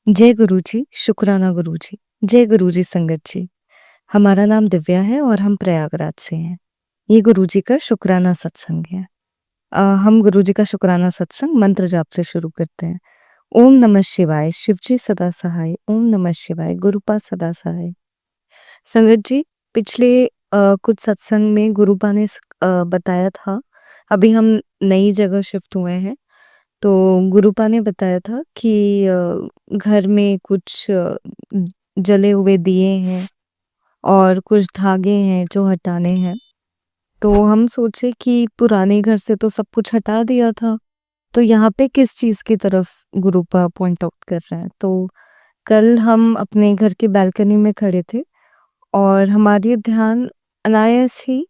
जय गुरु जी, शुक्राना गुरु जी। जय गुरु जी संगत जी। हमारा नाम दिव्या है और हम प्रयागराज से हैं। ये गुरु जी का शुक्राना सत्संग है। हम गुरु जी का शुक्राना सत्संग मंत्र जाप से शुरू करते हैं। ओम नमः शिवाय, शिवजी सदा सहाय। ओम नमः शिवाय, गुरुपा सदा सहाय। संगत जी, पिछले कुछ सत्संग में गुरुपा ने बताया था, अभी हम नई जगह शिफ्ट हुए हैं, तो गुरुपा ने बताया था कि घर में कुछ जले हुए दिए हैं और कुछ धागे हैं जो हटाने हैं। तो हम सोचे कि पुराने घर से तो सब कुछ हटा दिया था, तो यहाँ पे किस चीज़ की तरफ गुरुपा पॉइंट आउट कर रहे हैं। तो कल हम अपने घर की बालकनी में खड़े थे और हमारी ध्यान अनायास ही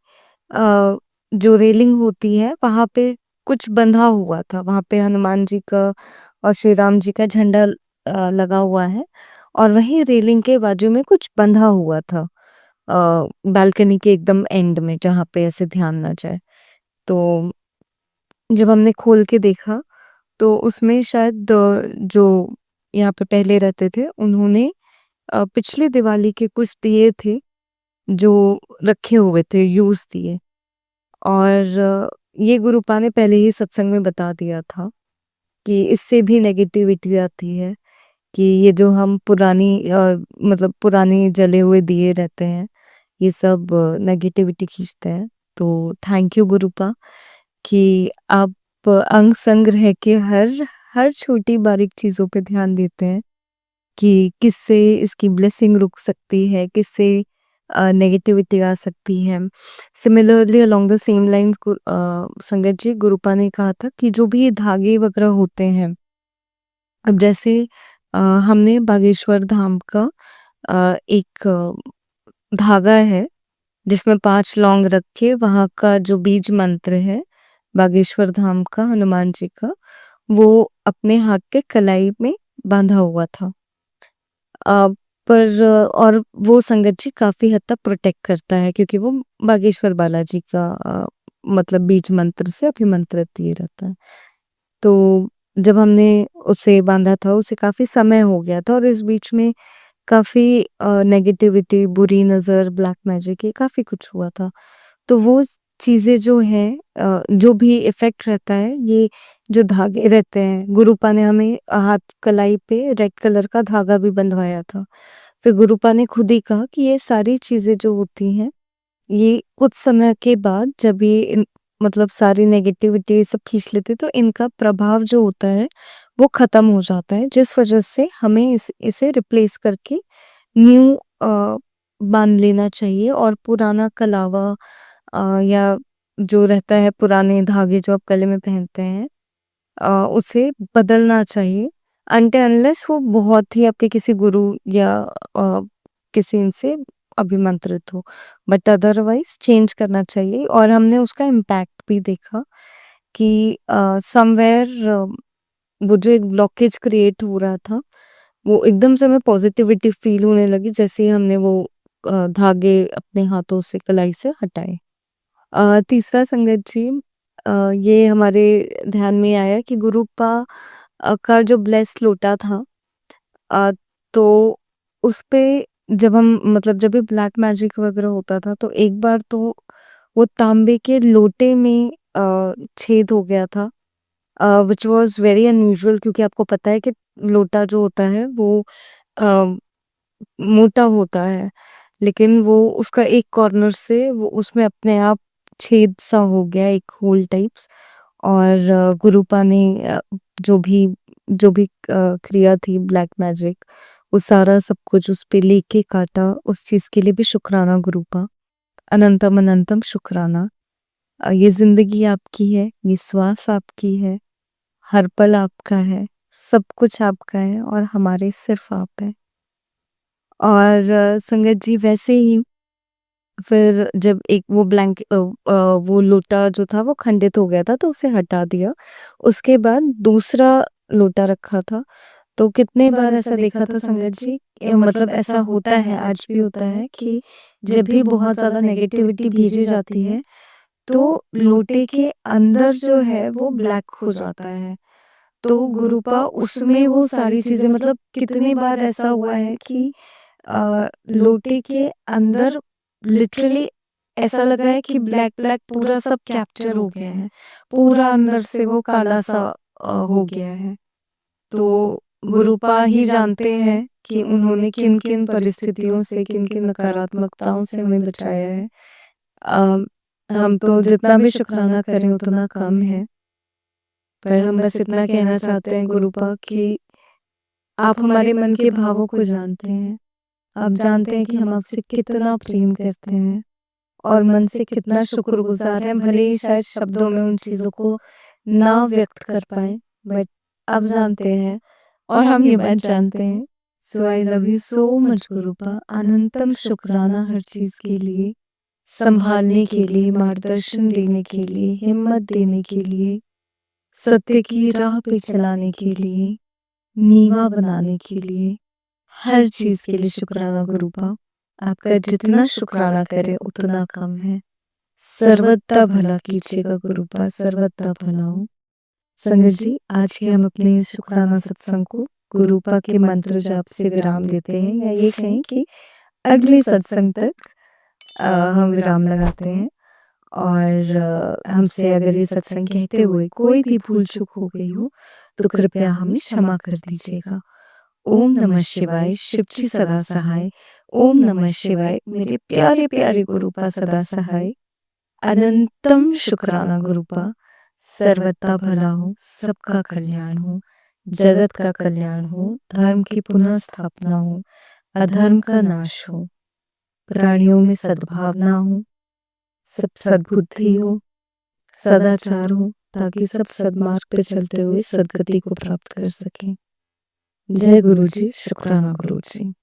जो रेलिंग होती है वहाँ पे कुछ बंधा हुआ था। वहाँ पे हनुमान जी का और श्री राम जी का झंडा लगा हुआ है और वहीं रेलिंग के बाजू में कुछ बंधा हुआ था, बालकनी के एकदम एंड में, जहाँ पे ऐसे ध्यान ना जाए। तो जब हमने खोल के देखा तो उसमें शायद जो यहाँ पे पहले रहते थे उन्होंने पिछली दिवाली के कुछ दिए थे जो रखे हुए थे, यूज़ दिए। और ये गुरुपा ने पहले ही सत्संग में बता दिया था कि इससे भी नेगेटिविटी आती है, कि ये जो हम मतलब पुरानी जले हुए दिए रहते हैं, ये सब नेगेटिविटी खींचते हैं। तो थैंक यू गुरुपा कि आप अंग संग रह के हर हर छोटी बारीक चीज़ों पे ध्यान देते हैं कि किससे इसकी ब्लेसिंग रुक सकती है, किससे नेगेटिविटी आ सकती है। Similarly along the same lines संगत जी, गुरुपा ने कहा था कि जो भी ये धागे वगैरह होते हैं, अब जैसे हमने बागेश्वर धाम का एक धागा है जिसमें 5 लौंग रख के वहाँ का जो बीज मंत्र है बागेश्वर धाम का, हनुमान जी का, वो अपने हाथ के कलाई में बांधा हुआ था। अ, पर और वो संगत जी काफ़ी हद तक प्रोटेक्ट करता है, क्योंकि वो बागेश्वर बालाजी का मतलब बीज मंत्र से अभिमंत्रित ये रहता है। तो जब हमने उसे बांधा था, उसे काफ़ी समय हो गया था और इस बीच में काफ़ी नेगेटिविटी, बुरी नज़र, ब्लैक मैजिक, ये काफ़ी कुछ हुआ था। तो वो चीज़ें जो हैं, जो भी इफ़ेक्ट रहता है, ये जो धागे रहते हैं, गुरुपा ने हमें हाथ कलाई पे रेड कलर का धागा भी बंधवाया था। फिर गुरुपा ने खुद ही कहा कि ये सारी चीज़ें जो होती हैं, ये कुछ समय के बाद जब ये मतलब सारी नेगेटिविटी ये सब खींच लेते, तो इनका प्रभाव जो होता है वो ख़त्म हो जाता है, जिस वजह से हमें इसे रिप्लेस करके न्यू बांध लेना चाहिए और पुराना कलावा या जो रहता है, पुराने धागे जो आप गले में पहनते हैं, उसे बदलना चाहिए अनटिल अनलेस वो बहुत ही आपके किसी गुरु या किसी इनसे अभिमंत्रित हो, बट अदरवाइज चेंज करना चाहिए। और हमने उसका इम्पैक्ट भी देखा कि समवेयर वो जो एक ब्लॉकेज क्रिएट हो रहा था, वो एकदम से हमें पॉजिटिविटी फील होने लगी जैसे ही हमने वो धागे अपने हाथों से कलाई से हटाए। तीसरा संगत जी, ये हमारे ध्यान में आया कि गुरुपा का जो ब्लेस्ड लोटा था, अ, तो उसपे जब हम मतलब जब भी ब्लैक मैजिक वगैरह होता था, तो एक बार तो वो तांबे के लोटे में छेद हो गया था, व्हिच वाज़ वेरी अनयूजुअल, क्योंकि आपको पता है कि लोटा जो होता है वो अ, मोटा होता है, लेकिन वो उसका एक कॉर्नर से वो उसमें अपने आप छेद सा हो गया, एक होल टाइप्स। और गुरुपा ने जो भी क्रिया थी ब्लैक मैजिक, वो सारा सब कुछ उस पे लेके काटा, उस चीज़ के लिए भी शुक्राना गुरुपा। अनंतम अनंतम शुक्राना। ये ज़िंदगी आपकी है, ये श्वास आपकी है, हर पल आपका है, सब कुछ आपका है और हमारे सिर्फ़ आप हैं। और संगत जी, वैसे ही फिर जब एक वो लोटा जो था वो खंडित हो गया था, तो उसे हटा दिया। उसके बाद दूसरा लोटा रखा था। तो कितने बार ऐसा देखा था संगत जी, मतलब ऐसा होता है, आज भी होता है कि जब भी बहुत ज़्यादा नेगेटिविटी भेजी जाती है, तो लोटे के अंदर जो है वो ब्लैक हो जाता है। तो गुरुपा उसमें वो सारी चीज़ें मतलब कितनी बार ऐसा हुआ है कि लोटे के अंदर लिटरली ऐसा लगा है कि ब्लैक पूरा सब कैप्चर हो गया है। पूरा अंदर से वो काला-सा हो गया है। तो गुरुपा ही जानते हैं कि उन्होंने किन-किन परिस्थितियों से, किन-किन नकारात्मकताओं से हमें बचाया है। अ, हम तो जितना भी शुक्राना करें उतना कम है। पर हम बस इतना कहना चाहते हैं गुरुपा कि आप हमारे मन के भावों को जानते हैं। आप जानते हैं कि हम आपसे कितना प्रेम करते हैं और मन से कितना शुक्रगुज़ार हैं, भले ही शायद शब्दों में उन चीज़ों को ना व्यक्त कर पाएँ, बट आप जानते हैं और हम ये बात जानते हैं। So I love you so much Gurupa. अनंतम शुक्राना हर चीज़ के लिए, संभालने के लिए, मार्गदर्शन देने के लिए, हिम्मत देने के लिए, सत्य की राह पे चलाने के लिए, नीवा बनाने के लिए, हर चीज़ के लिए शुक्राना गुरुपा। आपका जितना शुक्राना करें उतना कम है। सर्वदा भला कीजिएगा गुरुपा, सर्वदा भला हो। संगत जी, आज के हम अपने इस शुक्राना सत्संग को गुरुपा के मंत्र जाप से विराम देते हैं, या ये कहें कि अगले सत्संग तक हम विराम लगाते हैं। और हमसे अगर ये सत्संग कहते हुए कोई भी भूल चूक हो गई हो तो कृपया हमें क्षमा कर दीजिएगा। ओम नमः शिवाय। शिव जी सदा सहाय। ओम नमः शिवाय। मेरे प्यारे प्यारे गुरुपा सदा सहाय। अनंतम शुक्राना गुरुपा। सर्वदा भला हो, सबका कल्याण हो, जगत का कल्याण हो, धर्म की पुनः स्थापना हो, अधर्म का नाश हो, प्राणियों में सद्भावना हो, सब सद्बुद्धि हो, सदाचार हो, ताकि सब सद्मार्ग पे चलते हुए सद्गति को प्राप्त कर सकें। जय गुरु जी। शुक्राना गुरु जी।